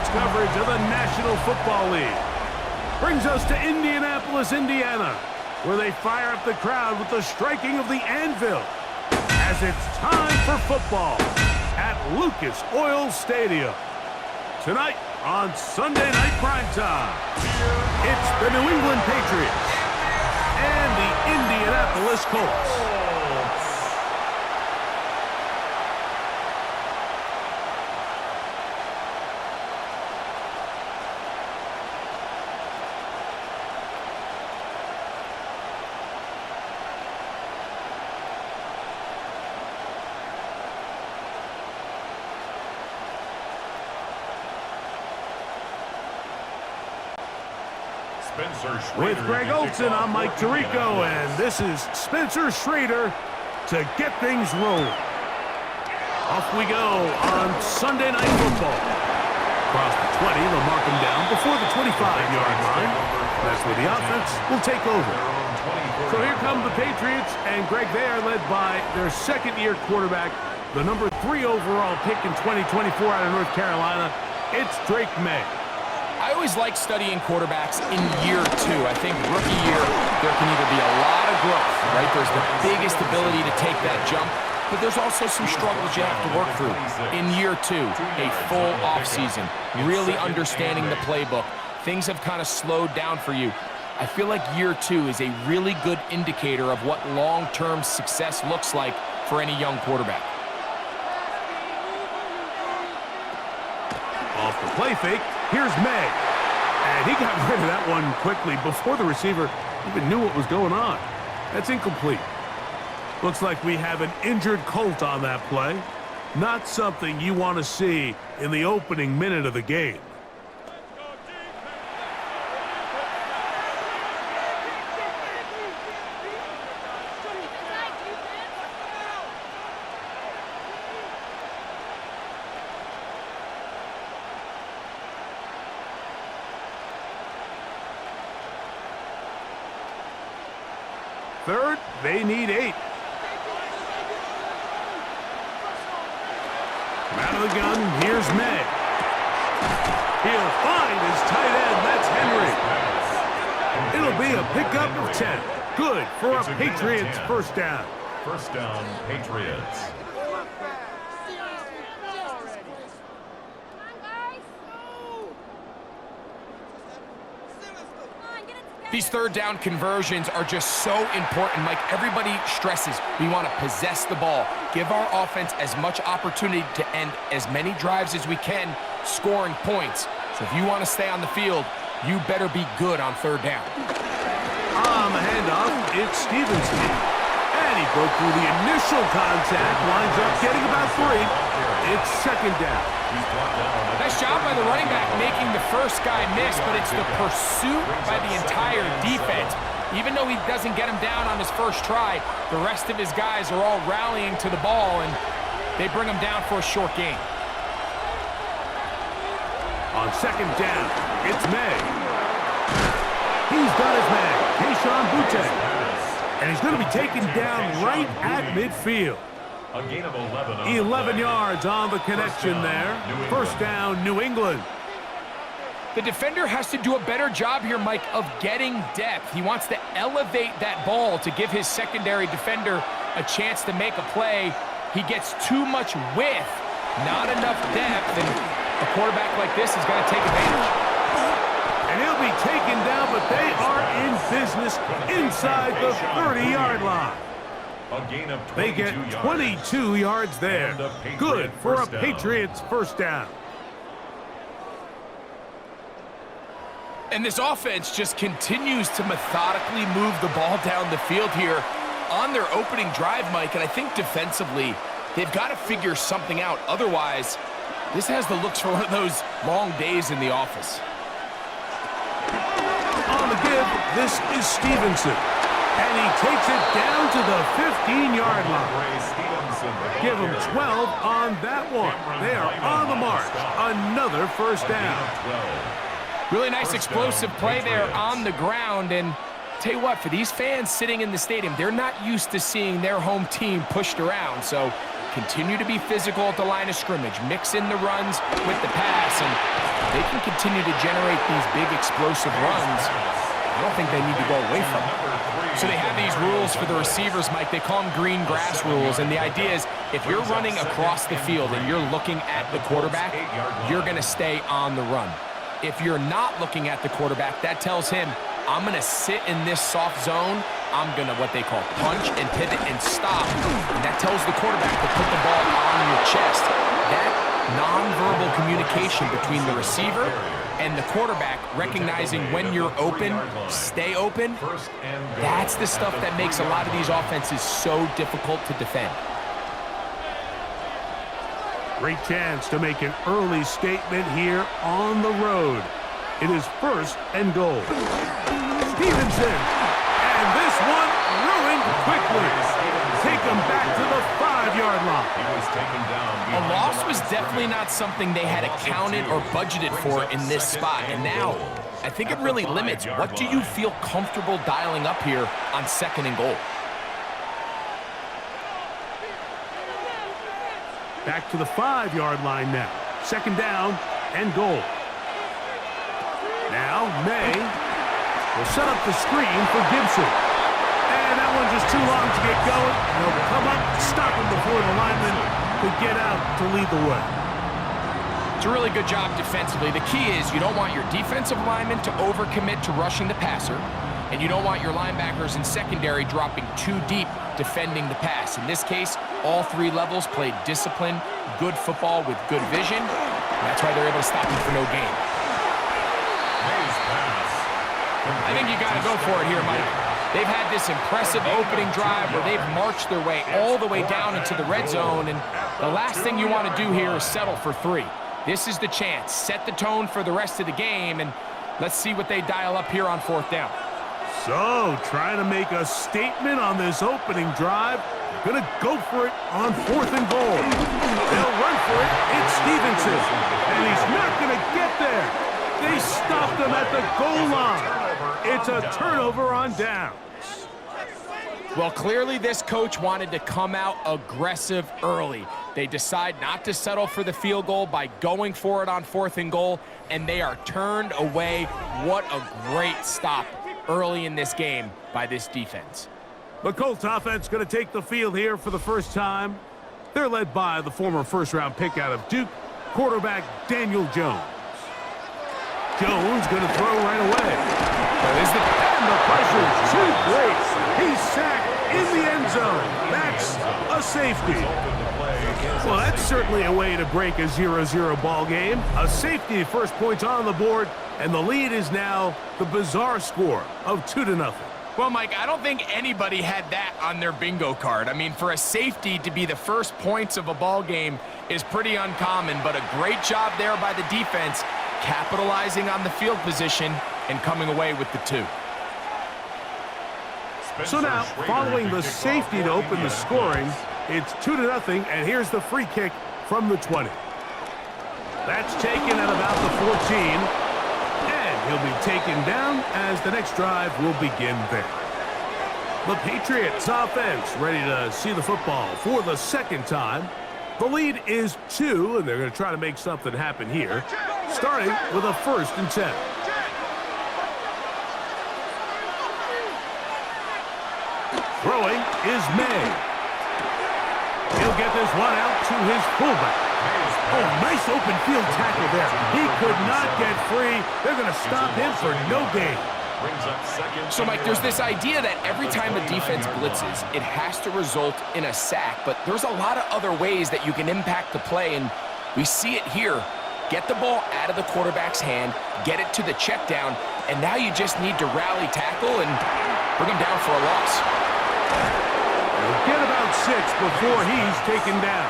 Sports coverage of the National Football League. Brings us to Indianapolis, Indiana, where they fire up the crowd with the striking of the anvil as it's time for football at Lucas Oil Stadium. Tonight on Sunday Night Primetime, it's the New England Patriots and the Indianapolis Colts. With Greg Olson, I'm Mike Tirico, and this is Spencer Schrader to get things rolling. Off we go on Sunday Night Football. Across the 20, they'll mark them down before the 25-yard line. That's where the offense will take over. So here come the Patriots, and Greg, they are led by their second-year quarterback, the number 3 overall pick in 2024 out of North Carolina. It's Drake May. I always like studying quarterbacks in year 2. I think rookie year, there can either be a lot of growth, right? There's the biggest ability to take that jump, but there's also some struggles you have to work through. In year 2, a full offseason, really understanding the playbook. Things have kind of slowed down for you. I feel like year 2 is a really good indicator of what long-term success looks like for any young quarterback. Off the play fake, here's May. And he got rid of that one quickly before the receiver even knew what was going on. That's incomplete. Looks like we have an injured Colt on that play. Not something you want to see in the opening minute of the game. Third, they need 8. Out of the gun, here's May. He'll find his tight end, that's Henry. It'll be a pickup of 10. Good for a Patriots first down. First down, Patriots. These third down conversions are just so important. Like everybody stresses, we want to possess the ball, give our offense as much opportunity to end as many drives as we can, scoring points. So if you want to stay on the field, you better be good on third down. On the handoff, it's Stevenson. And he broke through the initial contact, winds up getting about 3. It's second down. Nice job by the running back making the first guy miss, but it's the pursuit by the entire defense. Even though he doesn't get him down on his first try, the rest of his guys are all rallying to the ball, and they bring him down for a short gain. On second down, it's May. He's got his man, Keyshawn Butte. And he's going to be taken down right at midfield. A gain of 11 yards on the connection there. First down, New England. The defender has to do a better job here, Mike, of getting depth. He wants to elevate that ball to give his secondary defender a chance to make a play. He gets too much width, not enough depth, and a quarterback like this is going to take advantage. And he'll be taken down, but they are in business inside the 30-yard line. They get 22 yards there. Good for a Patriots first down. And this offense just continues to methodically move the ball down the field here on their opening drive, Mike. And I think defensively, they've got to figure something out. Otherwise, this has the looks for one of those long days in the office. On the give, this is Stevenson. And he takes it down to the 15-yard line. Give him 12 on that one. They are on the mark. Another first down. Really nice explosive play there on the ground. And tell you what, for these fans sitting in the stadium, they're not used to seeing their home team pushed around. So continue to be physical at the line of scrimmage. Mix in the runs with the pass. And they can continue to generate these big explosive runs, I don't think they need to go away from it. So they have these rules for the receivers, Mike. They call them green grass rules, and the idea is if you're running across the field and you're looking at the quarterback, you're going to stay on the run. If you're not looking at the quarterback, that tells him, I'm going to sit in this soft zone. I'm going to what they call punch and pivot and stop. And that tells the quarterback to put the ball on your chest. That nonverbal communication between the receiver and the quarterback, recognizing when you're open, stay open, that's the stuff that makes a lot of these offenses so difficult to defend. Great chance to make an early statement here on the road. It is 1st and goal. Stevenson, and this one ruined quickly. Take him back to the 5-yard line. He was taken down. A loss was definitely not something they had accounted or budgeted for in this spot. And now, I think it really limits what do you feel comfortable dialing up here on 2nd and goal. Back to the 5-yard line now. 2nd down and goal. Now May will set up the screen for Gibson. And that one just too long to get going. They'll come up, stop him before the lineman could get out to lead the way. It's a really good job defensively. The key is you don't want your defensive linemen to overcommit to rushing the passer, and you don't want your linebackers in secondary dropping too deep defending the pass. In this case, all 3 levels played disciplined, good football with good vision. And that's why they're able to stop him for no gain. I think you got to go for it here, Mike. They've had this impressive opening drive where they've marched their way all the way down into the red zone, and the last thing you want to do here is settle for 3. This is the chance. Set the tone for the rest of the game, and let's see what they dial up here on 4th down. So, trying to make a statement on this opening drive. Going to go for it on 4th and goal. They'll run for it. It's Stevenson, and he's not going to get there. They stopped him at the goal line. It's a turnover on downs. Well, clearly this coach wanted to come out aggressive early. They decide not to settle for the field goal by going for it on 4th and goal, and they are turned away. What a great stop early in this game by this defense. The Colts offense going to take the field here for the first time. They're led by the former 1st-round pick out of Duke, quarterback Daniel Jones. Jones going to throw right away. And the pressure's too great. He's sacked in the end zone. That's a safety. Well, that's certainly a way to break a 0-0 ball game. A safety, 1st points on the board, and the lead is now the bizarre score of 2-0. Well, Mike, I don't think anybody had that on their bingo card. I mean, for a safety to be the 1st points of a ball game is pretty uncommon, but a great job there by the defense, capitalizing on the field position and coming away with the 2. So now, following the safety to open the scoring, it's 2-0, and here's the free kick from the 20. That's taken at about the 14, and he'll be taken down as the next drive will begin there. The Patriots offense ready to see the football for the 2nd time. The lead is 2, and they're going to try to make something happen here, starting with a 1st and 10. Throwing is May. He'll get this one out to his fullback. Oh, nice open field tackle there. He could not get free. They're going to stop him for no gain. So, Mike, there's this idea that every time a defense blitzes, it has to result in a sack, but there's a lot of other ways that you can impact the play, and we see it here. Get the ball out of the quarterback's hand, get it to the check down, and now you just need to rally tackle and bring him down for a loss. He'll get about 6 before he's taken down.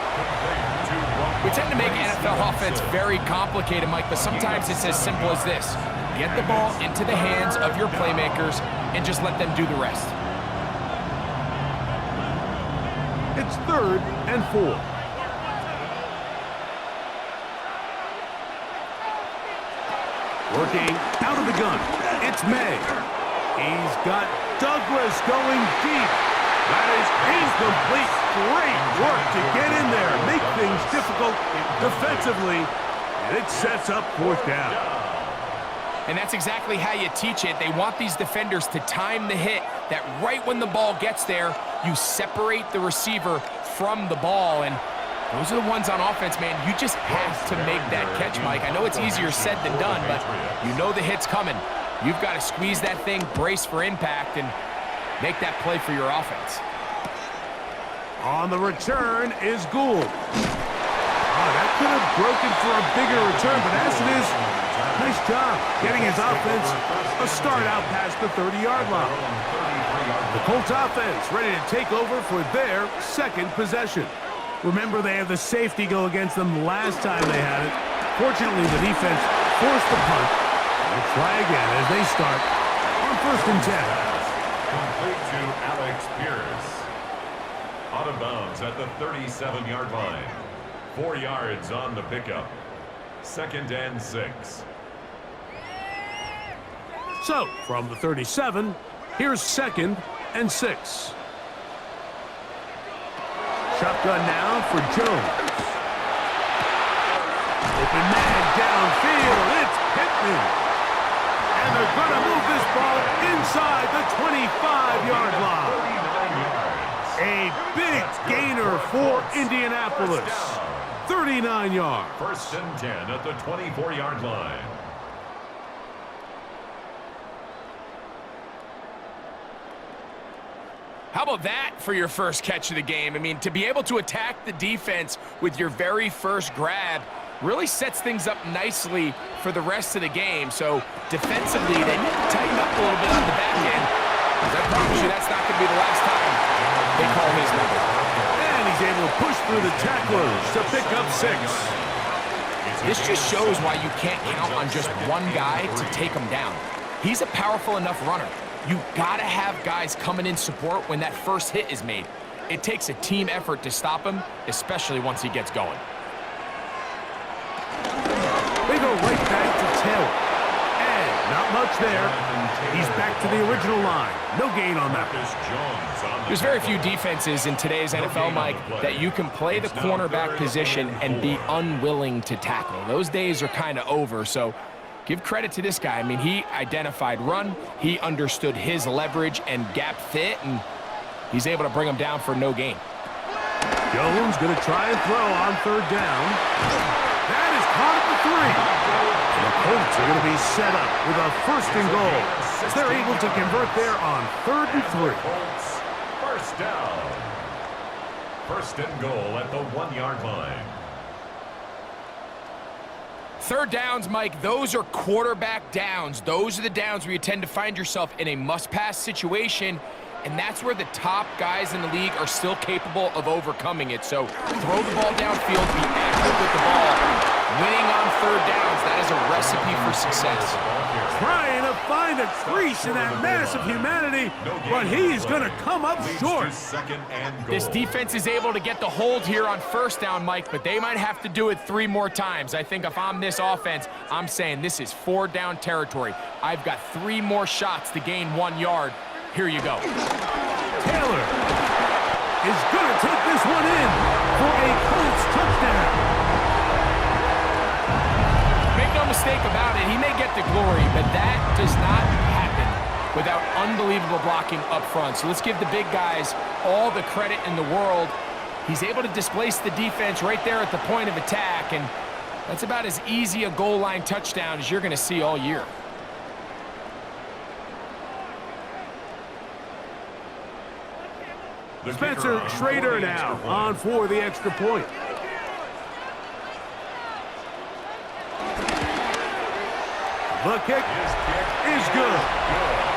We tend to make NFL offense very complicated, Mike, but sometimes it's as simple as this. Get the ball into the hands of your playmakers and just let them do the rest. It's 3rd and 4. Working out of the gun. It's May. He's got Douglas going deep. That is incomplete. Great work to get in there, make things difficult defensively, And it sets up fourth down. And that's exactly how you teach it. They want these defenders to time the hit, that right when the ball gets there, you separate the receiver from the ball. And those are the ones on offense, man. You just have to make that catch, Mike. I know it's easier said than done, but you know the hit's coming. You've got to squeeze that thing, brace for impact, and make that play for your offense. On the return is Gould. Oh, that could have broken for a bigger return, but as it is, nice job getting his offense a start out past the 30-yard line. The Colts offense ready to take over for their second possession. Remember, they had the safety go against them last time they had it. Fortunately, the defense forced the punt. They'll try again as they start on 1st and 10. Complete to Alex Pierce. Out of bounds at the 37-yard line. 4 yards on the pickup. 2nd and 6. So, from the 37, here's 2nd and 6. Shotgun now for Jones. Open man downfield. It's Pittman. And they're going to move this ball inside the 25-yard line. A big gainer for Indianapolis. 39 yards. 1st and 10 at the 24-yard line. How about that for your first catch of the game? I mean, to be able to attack the defense with your very first grab really sets things up nicely for the rest of the game. So defensively, they need to tighten up a little bit on the back end. I promise you that's not going to be the last time they call his number. And he's able to push through the tacklers to pick up 6. This just shows why you can't count on just one guy to take him down. He's a powerful enough runner. You've got to have guys coming in support when that first hit is made. It takes a team effort to stop him, especially once he gets going. They go right back to Taylor. And not much there. He's back to the original line. No gain on that. There's very few defenses in today's NFL, Mike, that you can play the cornerback position and be unwilling to tackle. Those days are kind of over, so give credit to this guy. I mean, he identified run, he understood his leverage and gap fit, and he's able to bring him down for no gain. Jones going to try and throw on 3rd down. That is caught at the 3. And the Colts are going to be set up with a 1st and goal. They're able to convert there on 3rd and 3. Colts, 1st down. 1st and goal at the 1-yard line. 3rd downs, Mike, those are quarterback downs. Those are the downs where you tend to find yourself in a must-pass situation, and that's where the top guys in the league are still capable of overcoming it. So throw the ball downfield, be accurate with the ball. Winning on 3rd downs, that is a recipe for success. Trying to find a crease in that mass of humanity, but he's going to come up short. This defense is able to get the hold here on 1st down, Mike, but they might have to do it 3 more times. I think if I'm this offense, I'm saying this is 4-down territory. I've got 3 more shots to gain 1 yard. Here you go. Taylor is going to take this one in for a Colts touchdown. Make no mistake about it, he may get the glory, but that does not happen without unbelievable blocking up front. So let's give the big guys all the credit in the world. He's able to displace the defense right there at the point of attack, and that's about as easy a goal line touchdown as you're going to see all year. Spencer Schrader now on for the extra point. The kick is good.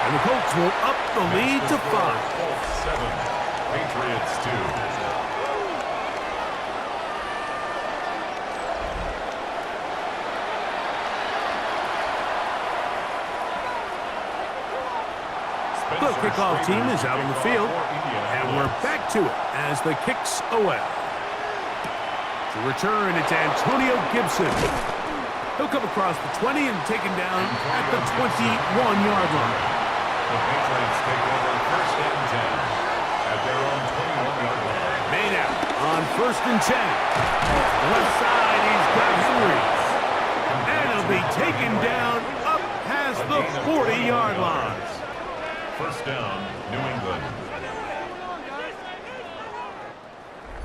And the Colts will up the lead to 5. Colts 7, Patriots 2. The kickoff team is out on the field, and we're back to it as the kick's away. To return, it's Antonio Gibson. He'll come across the 20 and take him down at the 21-yard line. The Patriots take over 1st and 10 at their own 21-yard line. Made out on 1st and 10. Left side, he's got 3. be taken down up past the 40-yard line. First down, New England.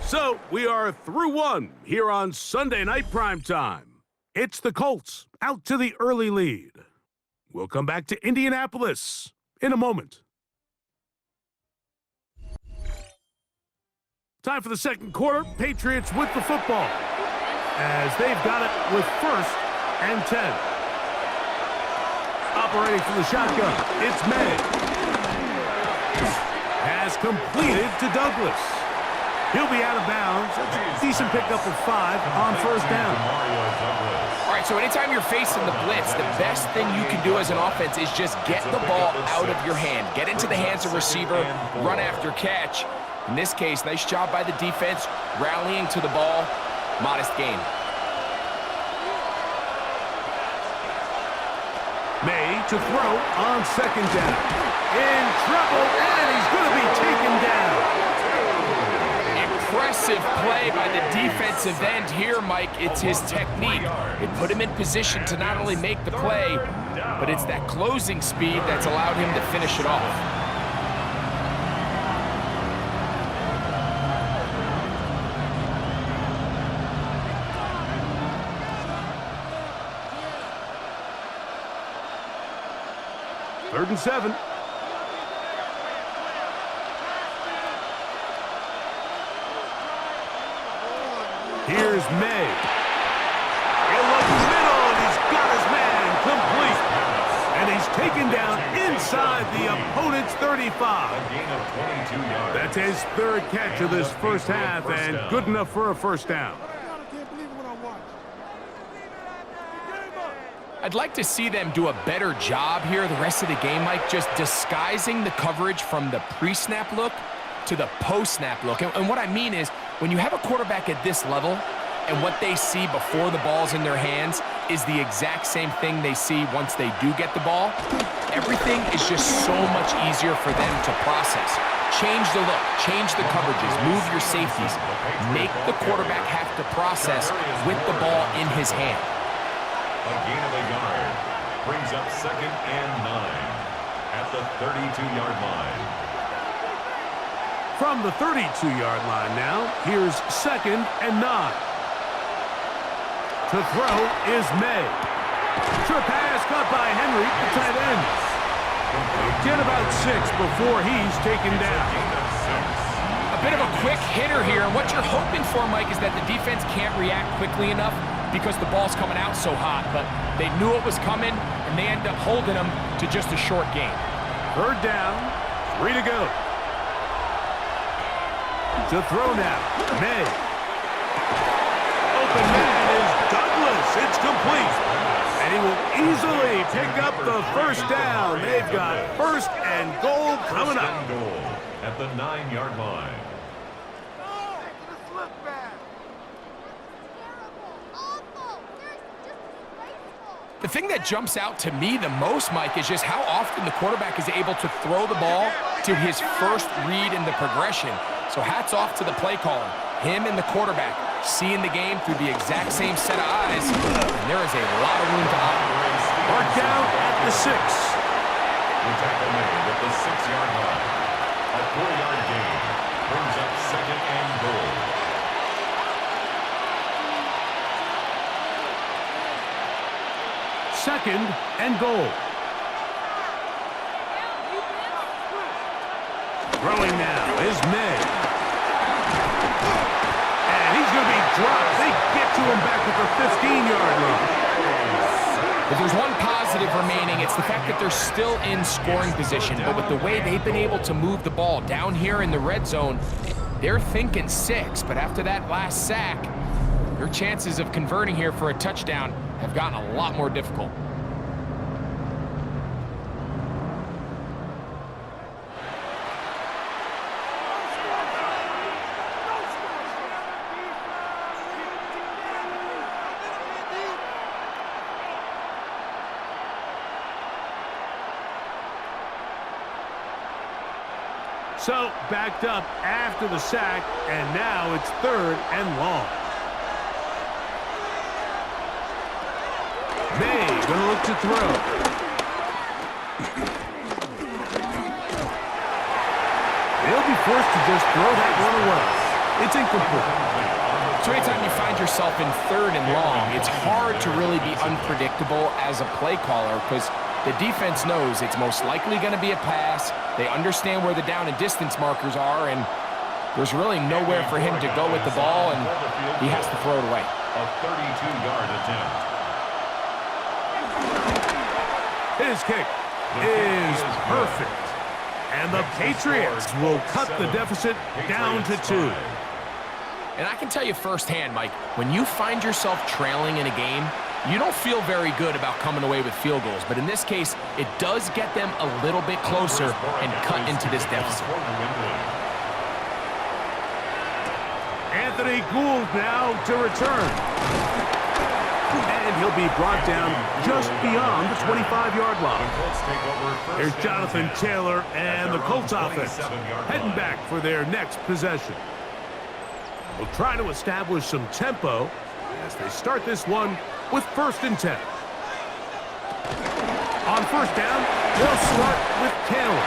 So we are through one here on Sunday Night Primetime. It's the Colts out to the early lead. We'll come back to Indianapolis in a moment. Time for the second quarter. Patriots with the football as they've got it with 1st and 10. Operating from the shotgun, it's May. Has completed to Douglas. He'll be out of bounds. That's a decent pickup of 5 on 1st down. All right, so anytime you're facing the blitz, the best thing you can do as an offense is just get the ball out of your hand. Get into the hands of receiver, run after catch. In this case, nice job by the defense, rallying to the ball. Modest gain. May to throw on 2nd down. In trouble, and he's going to be taken down. Impressive play by the defensive end here, Mike. It's his technique. It put him in position to not only make the play, but it's that closing speed that's allowed him to finish it off. Third and 7. Here's May. He'll look middle, and he's got his man complete. And he's taken down inside the opponent's 35. A gain of 22 yards. That's his 3rd catch of this first half, and good enough for a 1st down. I'd like to see them do a better job here the rest of the game, Mike, just disguising the coverage from the pre-snap look to the post-snap look. And what I mean is, when you have a quarterback at this level and what they see before the ball's in their hands is the exact same thing they see once they do get the ball, everything is just so much easier for them to process. Change the look, change the coverages, move your safeties. Make the quarterback have to process with the ball in his hand. A gain of a yard brings up 2nd and 9 at the 32-yard line. From the 32-yard line now, here's 2nd and 9. To throw is May. Short pass caught by Henry, the tight end. Get about 6 before he's taken down. A bit of a quick hitter here, and what you're hoping for, Mike, is that the defense can't react quickly enough because the ball's coming out so hot, but they knew it was coming, and they end up holding them to just a short gain. 3rd down, 3 to go. To throw now, May. Open man is Douglas. It's complete. And he will easily pick up the 1st down. They've got 1st and goal coming up. 1st and goal at the 9-yard line. The thing that jumps out to me the most, Mike, is just how often the quarterback is able to throw the ball to his first read in the progression. So hats off to the play caller, him and the quarterback, seeing the game through the exact same set of eyes, and there is a lot of room to operate. Mark down at the 6. The tackle made at the 6-yard line. A 4-yard gain brings up 2nd and goal. Second and goal. Throwing now is May. And he's going to be dropped. They get to him back at the 15-yard line. If there's one positive remaining, it's the fact that they're still in scoring position. But with the way they've been able to move the ball down here in the red zone, they're thinking 6. But after that last sack, their chances of converting here for a touchdown have gotten a lot more difficult. So, backed up after the sack, and now it's 3rd and long. May Now to throw. He'll be forced to just throw that one away. It's incomplete. So anytime you find yourself in 3rd and long, it's hard to really be unpredictable as a play caller because the defense knows it's most likely going to be a pass. They understand where the down and distance markers are, and there's really nowhere for him to go with the ball, and he has to throw it away. A 32-yard attempt. His kick is perfect. And the Patriots will cut the deficit down to 2. And I can tell you firsthand, Mike, when you find yourself trailing in a game, you don't feel very good about coming away with field goals. But in this case, it does get them a little bit closer and cut into this deficit. Anthony Gould now to return. And he'll be brought down just beyond the 25-yard line. Here's Jonathan Taylor and the Colts offense heading back for their next possession. We'll try to establish some tempo as they start this one with 1st and 10. On 1st down, they'll start with Taylor.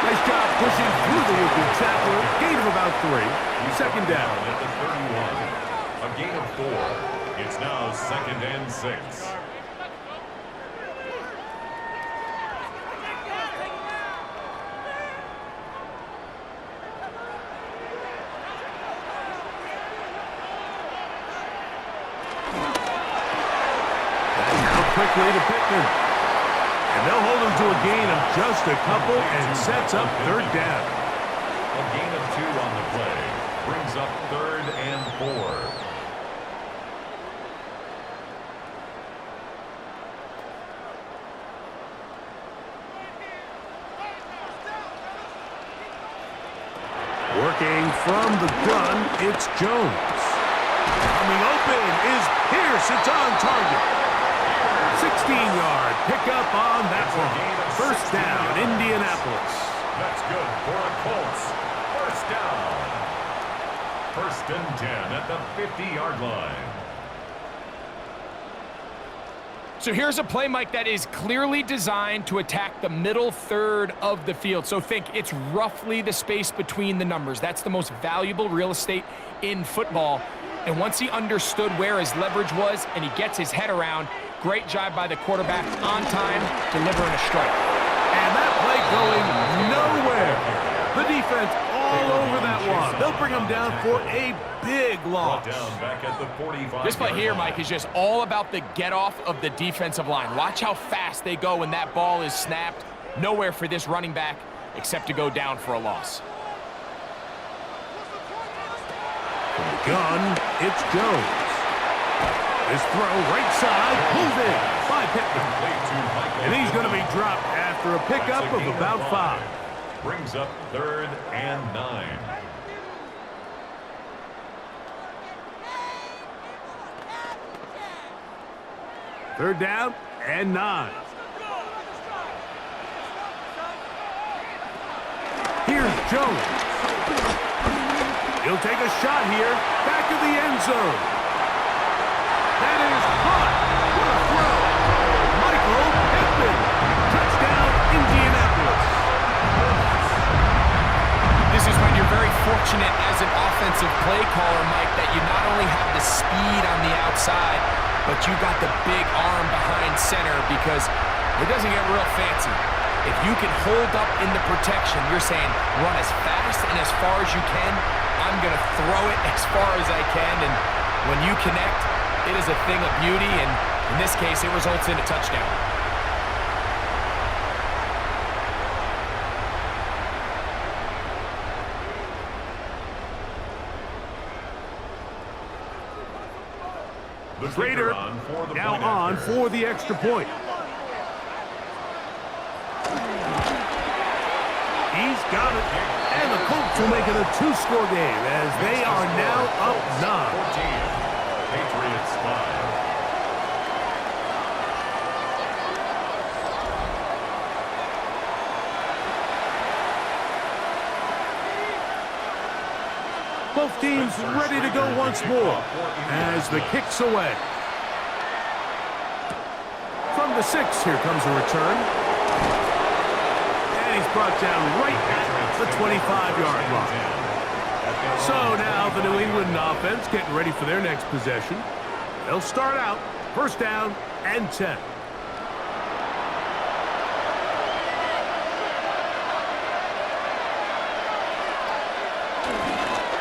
Nice job pushing through the would-be tackler. Gain of about 3. 2nd down. At the 31. A gain of 4. It's now 2nd and 6. Quickly to Pittman. And they'll hold him to a gain of just a couple and sets up 3rd down. A gain of 2 on the play. Brings up 3rd and 4. Working from the gun, it's Jones. Coming open is Pierce. It's on target. 16-yard pickup on that one. 1st down, Indianapolis. That's good for the Colts. 1st down. 1st and 10 at the 50-yard line. So here's a play, Mike, that is clearly designed to attack the middle 3rd of the field. So think it's roughly the space between the numbers. That's the most valuable real estate in football. And once he understood where his leverage was and he gets his head around, great job by the quarterback on time, delivering a strike. And that play going nowhere. The defense all over that one. They'll bring him down for a big loss. Back at the 45. This play here, Mike, is just all about the get-off of the defensive line. Watch how fast they go when that ball is snapped. Nowhere for this running back except to go down for a loss. From the gun, it's Jones. His throw right side, pulled in by Pittman. And he's going to be dropped after a pickup of about 5. Brings up 3rd and 9. Third down and 9. Here's Jones. He'll take a shot here, back of the end zone. That is caught. What a throw. Michael Pittman. Touchdown, Indianapolis. This is when you're very fortunate as an offensive play caller, Mike, that you not only have the speed on the outside, but you got the big arm behind center because it doesn't get real fancy. If you can hold up in the protection, you're saying run as fast and as far as you can. I'm going to throw it as far as I can, and when you connect, it is a thing of beauty, and in this case, it results in a touchdown. Schrader now on for the extra point. He's got it. And the Colts will make it a 2-score game as they are now up 9. 14. Patriots 5. Both teams ready to go once more as the kick's away. From From the 6, here comes a return. And he's brought down right at the 25-yard line. So now the New England offense getting ready for their next possession. They'll start out first down and 10.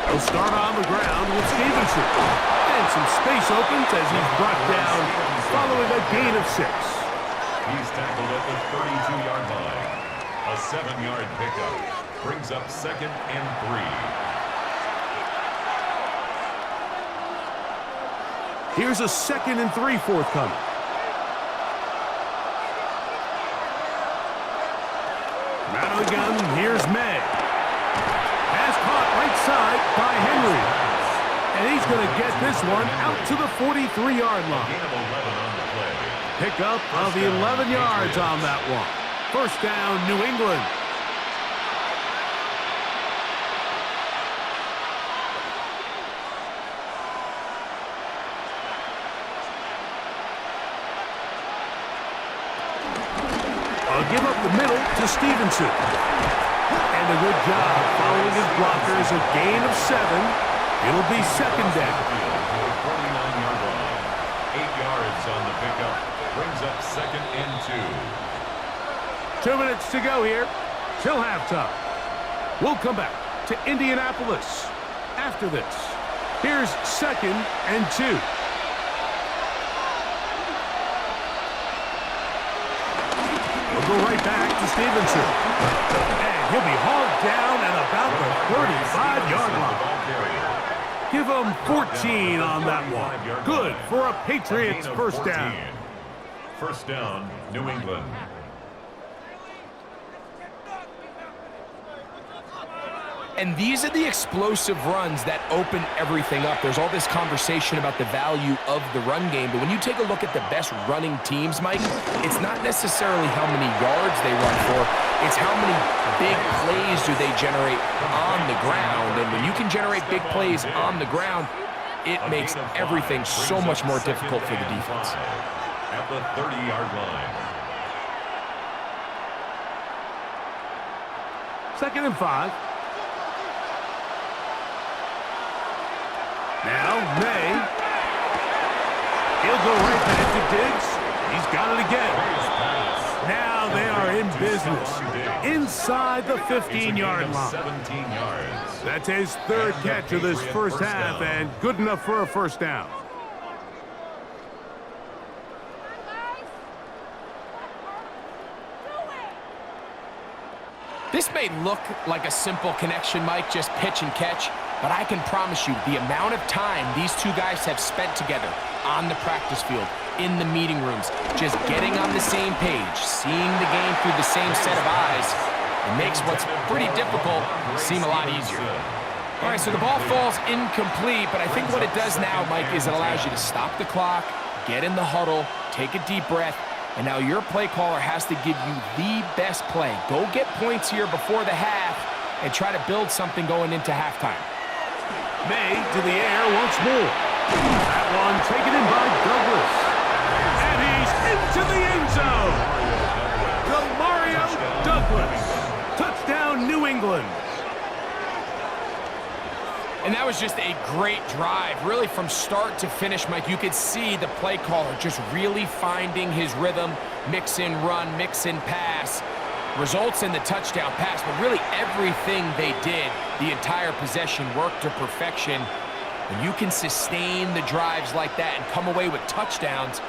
He'll start on the ground with Stevenson. And some space opens as he's brought down following a gain of 6. He's tackled at the 32-yard line. A 7-yard pickup brings up 2nd and 3. Here's a 2nd and 3 forthcoming. Out of the gun, here's May. Pass caught right side by Henry. And he's going to get this one out to the 43-yard line. Pickup of 11 yards on that one. First down, New England. Give up the middle to Stevenson. And a good job following his blockers. A gain of 7. It'll be 2nd down. 49-yard line. 8 yards on the pickup. Brings up 2nd and 2. 2 minutes to go here till halftime. We'll come back to Indianapolis after this. Here's 2nd and 2. Go right back to Stevenson. And he'll be hauled down at about the 35-yard line. Give him 14 on that one. Good for a Patriots first down. First down, New England. And these are the explosive runs that open everything up. There's all this conversation about the value of the run game, but when you take a look at the best running teams, Mike, it's not necessarily how many yards they run for, it's how many big plays do they generate on the ground. And when you can generate big plays on the ground, it makes everything so much more difficult for the defense. At the 30-yard line. 2nd and 5. Now, May. He'll go right back to Diggs. He's got it again. Now they are in business. Inside the 15-yard line. 17 yards. That's his 3rd catch of this first half, and good enough for a first down. This may look like a simple connection, Mike, just pitch and catch, but I can promise you the amount of time these two guys have spent together on the practice field, in the meeting rooms, just getting on the same page, seeing the game through the same set of eyes, it makes what's pretty difficult seem a lot easier. All right, so the ball falls incomplete, but I think what it does now, Mike, is it allows you to stop the clock, get in the huddle, take a deep breath, and now your play caller has to give you the best play. Go get points here before the half and try to build something going into halftime. May to the air once more. That one taken in by Douglas. And he's into the end zone. Mario Douglas. Touchdown, New England. And that was just a great drive, really from start to finish, Mike. You could see the play caller just really finding his rhythm, mix in run, mix in pass, results in the touchdown pass, but really everything they did, the entire possession worked to perfection. When you can sustain the drives like that and come away with touchdowns,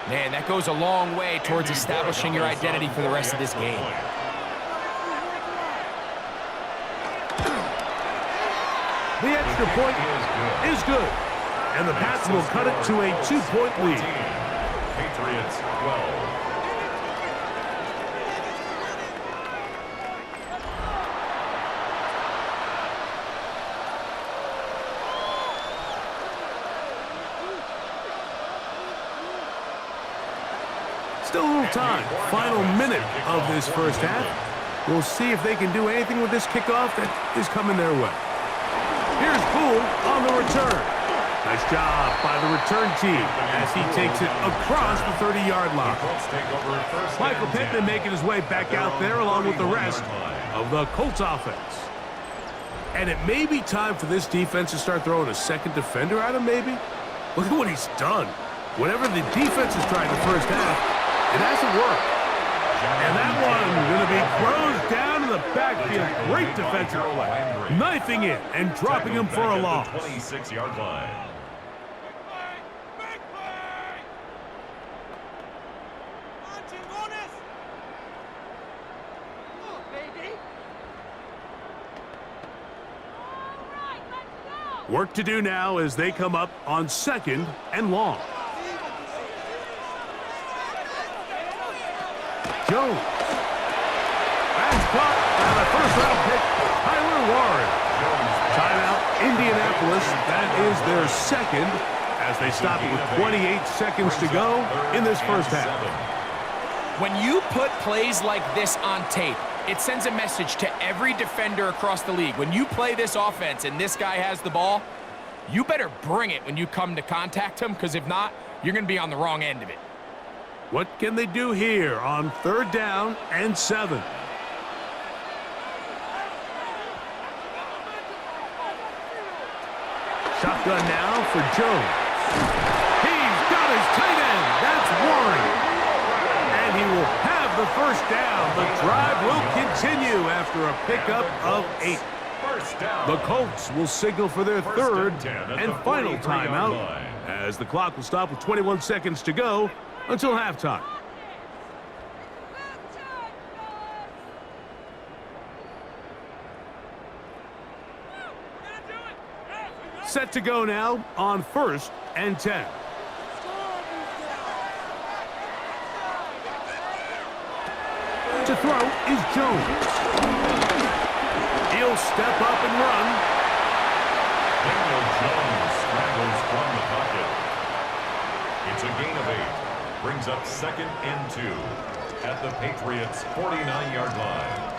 man, that goes a long way towards establishing your identity for the rest of this game. The extra point is good. And the Pats will cut it to a 2-point lead. Patriots 12. Still a little time. Final minute of this first half. We'll see if they can do anything with this kickoff that is coming their way. Here's Poole on the return. Nice job by the return team as he takes it across the 30-yard line. Michael Pittman making his way back out there along with the rest of the Colts offense. And it may be time for this defense to start throwing a second defender at him, maybe? Look at what he's done. Whatever the defense has tried the first half, it hasn't worked. And that one going to be closed down in the backfield. Great defensive play. Knifing it and dropping him for a loss. 26-yard line. Work to do now as they come up on 2nd and long. Jones. That's caught by the first-round pick, Tyler Warren. Timeout, Indianapolis. That is their second as they stop it with 28 seconds to go in this first half. When you put plays like this on tape, it sends a message to every defender across the league. When you play this offense and this guy has the ball, you better bring it when you come to contact him, because if not, you're going to be on the wrong end of it. What can they do here on 3rd down and 7? Shotgun now for Jones. He's got his tight end. That's Warren. And he will have the first down. The drive will continue after a pickup of 8. The Colts will signal for their 3rd and final timeout as the clock will stop with 21 seconds to go until halftime. Set to go now on 1st and 10. To throw is Jones. He'll step up and run. Daniel Jones scrambles from the pocket. It's a gain of 8. Brings up 2nd and 2 at the Patriots' 49-yard line.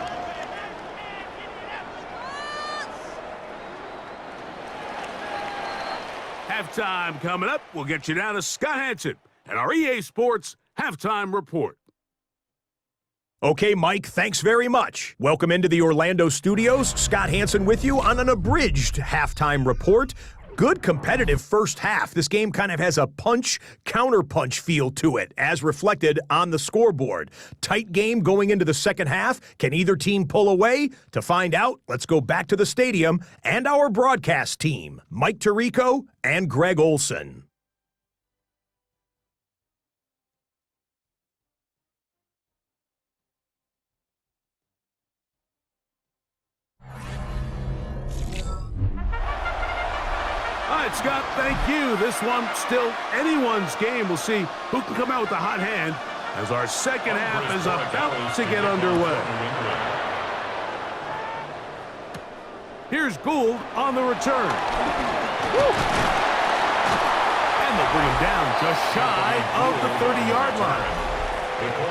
Halftime coming up. We'll get you down to Scott Hansen and our EA Sports Halftime Report. Okay, Mike, thanks very much. Welcome into the Orlando studios. Scott Hansen with you on an abridged halftime report. Good competitive first half. This game kind of has a punch-counterpunch feel to it, as reflected on the scoreboard. Tight game going into the second half. Can either team pull away? To find out, let's go back to the stadium and our broadcast team, Mike Tirico and Greg Olson. All right, Scott, thank you. This one still anyone's game. We'll see who can come out with the hot hand as our second half is about to get underway. Here's Gould on the return. Woo! And they'll bring him down just shy of the 30-yard line.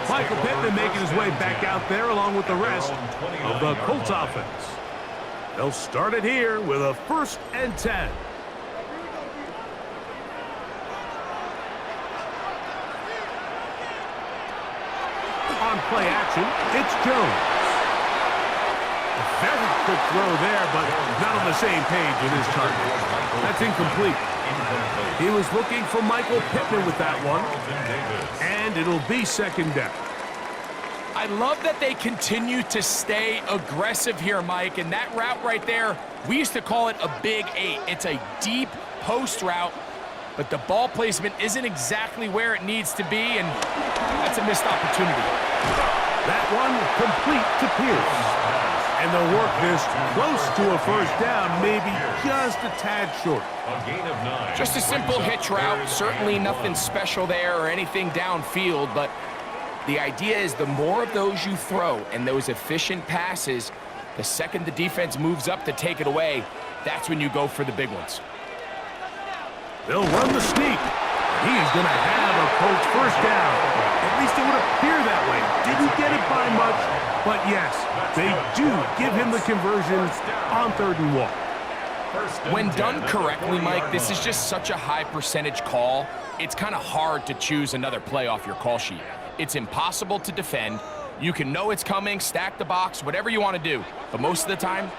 Michael Pittman making his way back out there along with the rest of the Colts offense. They'll start it here with a 1st and 10. On play action, it's Jones. A very quick throw there, but not on the same page with his target. That's incomplete. He was looking for Michael Pittman with that one, and it'll be 2nd down. I love that they continue to stay aggressive here, Mike, and that route right there, we used to call it a big 8. It's a deep post route, but the ball placement isn't exactly where it needs to be, and that's a missed opportunity. That one complete to Pierce. And they'll work this close to a first down, maybe just a tad short. A gain of 9. Just a simple hitch route, certainly nothing special there or anything downfield, but the idea is the more of those you throw and those efficient passes, the second the defense moves up to take it away, that's when you go for the big ones. They'll run the sneak. He's going to have a Colts first down. At least it would appear that way. Didn't get it by much, but yes, they do give him the conversion on 3rd and 1. When done correctly, Mike, this is just such a high percentage call. It's kind of hard to choose another play off your call sheet. It's impossible to defend. You can know it's coming, stack the box, whatever you want to do. But most of the time,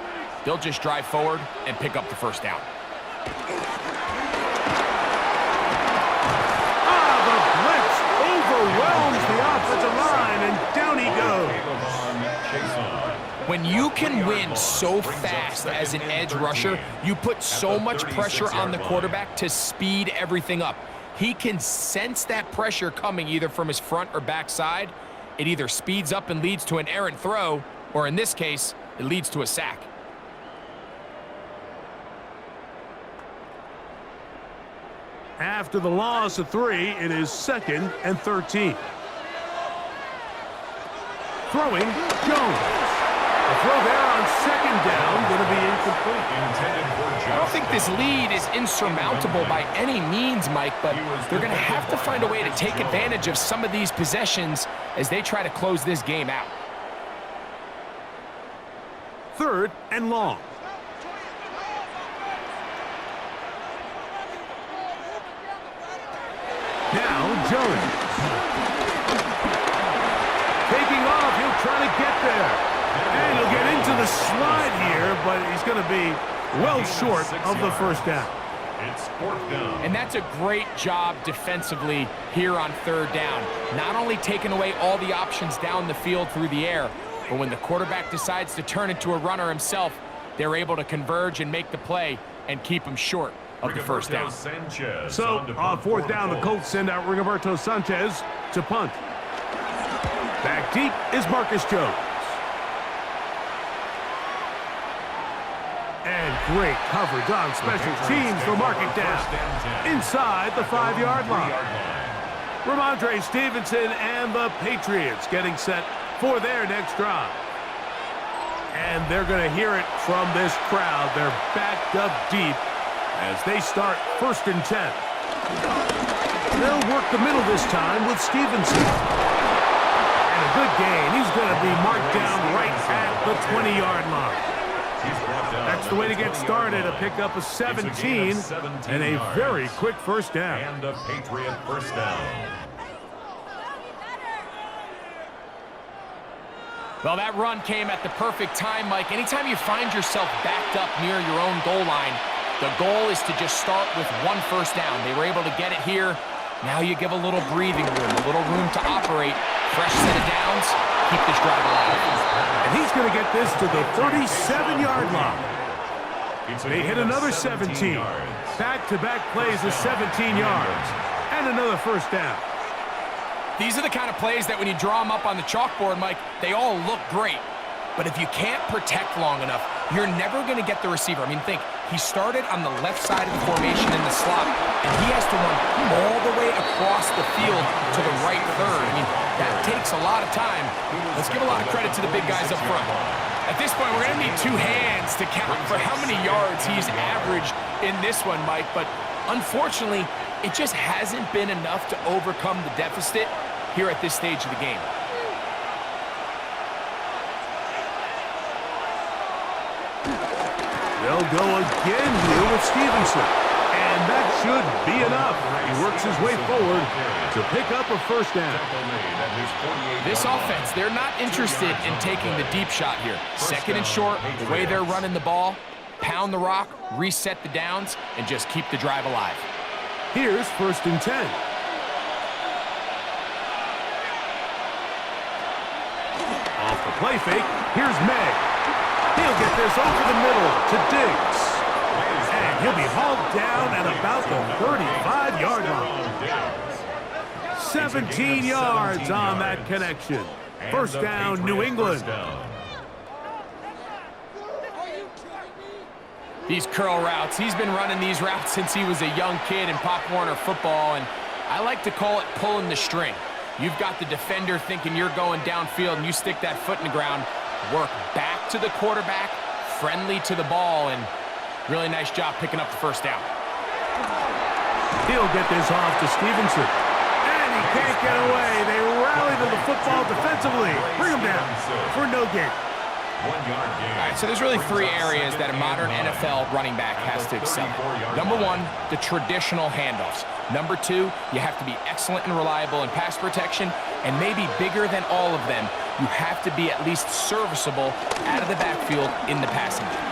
they'll just drive forward and pick up the first down. The blitz overwhelms the offensive line, and down he goes. When you can win so fast as an edge rusher, you put so much pressure on the quarterback to speed everything up. He can sense that pressure coming either from his front or back side. It either speeds up and leads to an errant throw, or in this case, it leads to a sack. After the loss of 3, it is 2nd and 13. Throwing, Jones. The throw there on 2nd down, going to be incomplete. I don't think this lead is insurmountable by any means, Mike, but they're going to have to find a way to take advantage of some of these possessions as they try to close this game out. 3rd and long. Now Jones. Taking off, he'll try to get there. And he'll get into the slide here, but he's going to be well short of the first down. It's 4th down. And that's a great job defensively here on 3rd down. Not only taking away all the options down the field through the air, but when the quarterback decides to turn into a runner himself, they're able to converge and make the play and keep him short of the first down. So on 4th down, the Colts send out Rigoberto Sanchez to punt. Back deep is Marcus Jones. And great coverage on special teams to mark it down inside the 5-yard line. Ramondre Stevenson and the Patriots getting set for their next drive. And they're going to hear it from this crowd. They're backed up deep as they start 1st and 10. They'll work the middle this time with Stevenson. And a good gain. He's going to be marked down right at the 20-yard line. That's the way to get started. A pickup of 17 and a very quick first down. And a Patriot first down. Well, that run came at the perfect time, Mike. Anytime you find yourself backed up near your own goal line, the goal is to just start with 1 first down. They were able to get it here. Now you give a little breathing room, a little room to operate. Fresh set of downs, keep this drive alive. And he's going to get this to the 37-yard line. They hit another 17. Back-to-back plays of 17 yards. And another first down. These are the kind of plays that when you draw them up on the chalkboard, Mike, they all look great. But if you can't protect long enough, you're never going to get the receiver. I mean, think, he started on the left side of the formation in the slot, and he has to run all the way across the field to the right third. I mean, that takes a lot of time. Let's give a lot of credit to the big guys up front. At this point, we're going to need 2 hands to count for how many yards he's averaged in this one, Mike. But unfortunately, it just hasn't been enough to overcome the deficit here at this stage of the game. They'll go again here with Stevenson. And that should be enough. He works his way forward to pick up a first down. This offense, they're not interested in taking the deep shot here. 2nd and short, the way they're running the ball, pound the rock, reset the downs, and just keep the drive alive. Here's 1st and 10. Off the play fake, here's Meg. He'll get this over the middle to Diggs. And he'll be hauled down at about the 35-yard line. 17 yards on that connection. First down, New England. These curl routes, he's been running these routes since he was a young kid in Pop Warner football, and I like to call it pulling the string. You've got the defender thinking you're going downfield, and you stick that foot in the ground, work back to the quarterback, friendly to the ball, and really nice job picking up the first down. He'll get this off to Stevenson. And he can't get away. They rally to the football defensively. Bring him down for no gain. 1-yard gain. All right, so there's really three areas that a modern NFL running back has to excel in. Number one, the traditional handoffs. Number two, you have to be excellent and reliable in pass protection, and maybe bigger than all of them, you have to be at least serviceable out of the backfield in the passing game.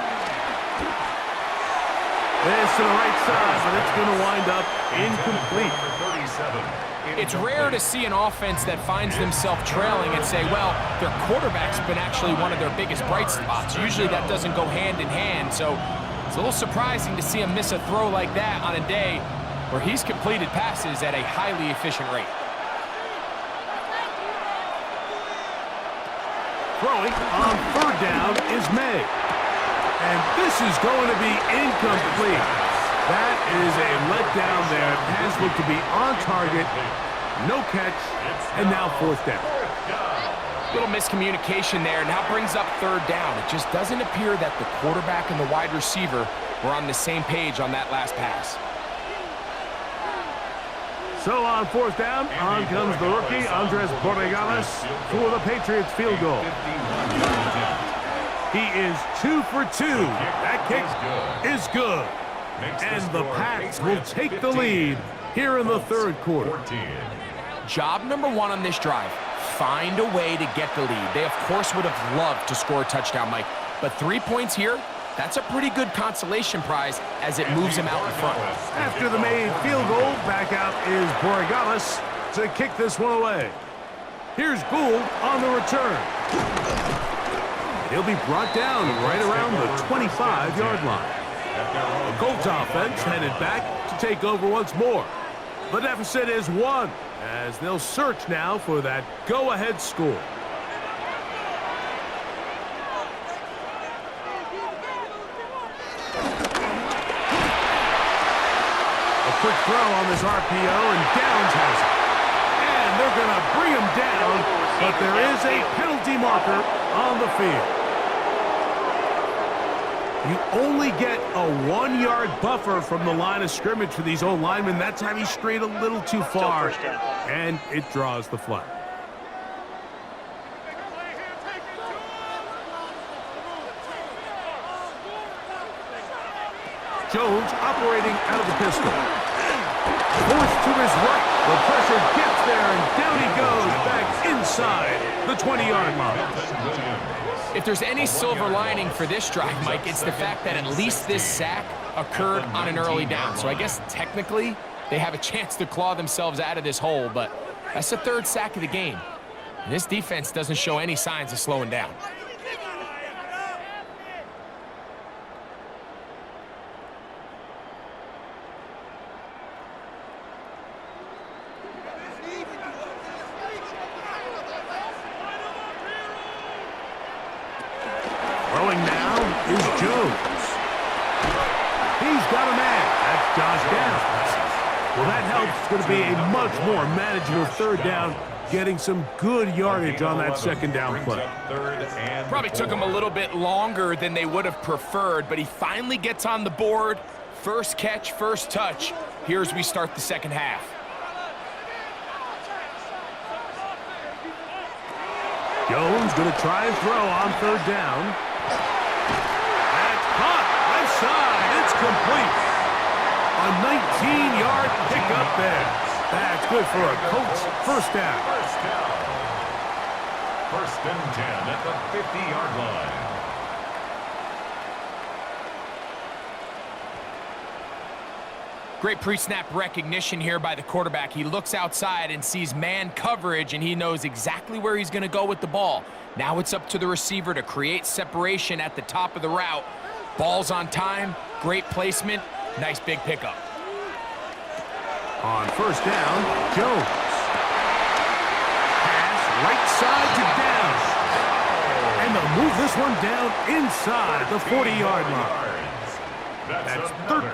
This to the right side, but it's going to wind up incomplete. It's rare to see an offense that finds themselves trailing and say, well, their quarterback's been actually one of their biggest bright spots. Usually that doesn't go hand in hand, so it's a little surprising to see him miss a throw like that on a day where he's completed passes at a highly efficient rate. Throwing on third down is May. And this is going to be incomplete. That is a letdown there. Pass looked to be on target. No catch. And now fourth down. Little miscommunication there. Now brings up third down. It just doesn't appear that the quarterback and the wide receiver were on the same page on that last pass. So on fourth down, on comes the rookie, Andres Borregales, for the Patriots field goal. He is 2 for 2. That kick is good. And the Pats will take the lead here in the third quarter. Job number one on this drive, find a way to get the lead. They, of course, would have loved to score a touchdown, Mike. But 3 points here, that's a pretty good consolation prize as it moves him out in front. After the made field goal, back out is Borregales to kick this one away. Here's Gould on the return. He'll be brought down right around the 25-yard line. The Colts offense headed back to take over once more. The deficit is 1, as they'll search now for that go-ahead score. A quick throw on this RPO, and Downs has it. And they're going to bring him down, but there is a penalty marker on the field. You only get a 1-yard buffer from the line of scrimmage for these old linemen. That time he strayed a little too far, and it draws the flag. Jones operating out of the pistol. Forced to his right. The pressure gets there, and down he goes back inside the 20-yard line. If there's any silver lining for this drive, Mike, it's the fact that at least this sack occurred on an early down. So I guess technically they have a chance to claw themselves out of this hole, but that's the third sack of the game. And this defense doesn't show any signs of slowing down. Throwing now is Jones. He's got a man. That's Josh Downs. Well, that helps. It's going to be a much more manageable third down, getting some good yardage on that second down play. Probably took him a little bit longer than they would have preferred, but he finally gets on the board. First catch, first touch. Here as we start the second half. Jones going to try and throw on third down. That's caught. Left side. It's complete. A 19-yard pickup there. That's good for a Colts first down. First and 10 at the 50-yard line. Great pre-snap recognition here by the quarterback. He looks outside and sees man coverage, and he knows exactly where he's going to go with the ball. Now it's up to the receiver to create separation at the top of the route. Ball's on time, great placement, nice big pickup. On first down, Jones. Pass right side to Downs. And they'll move this one down inside the 40-yard line. That's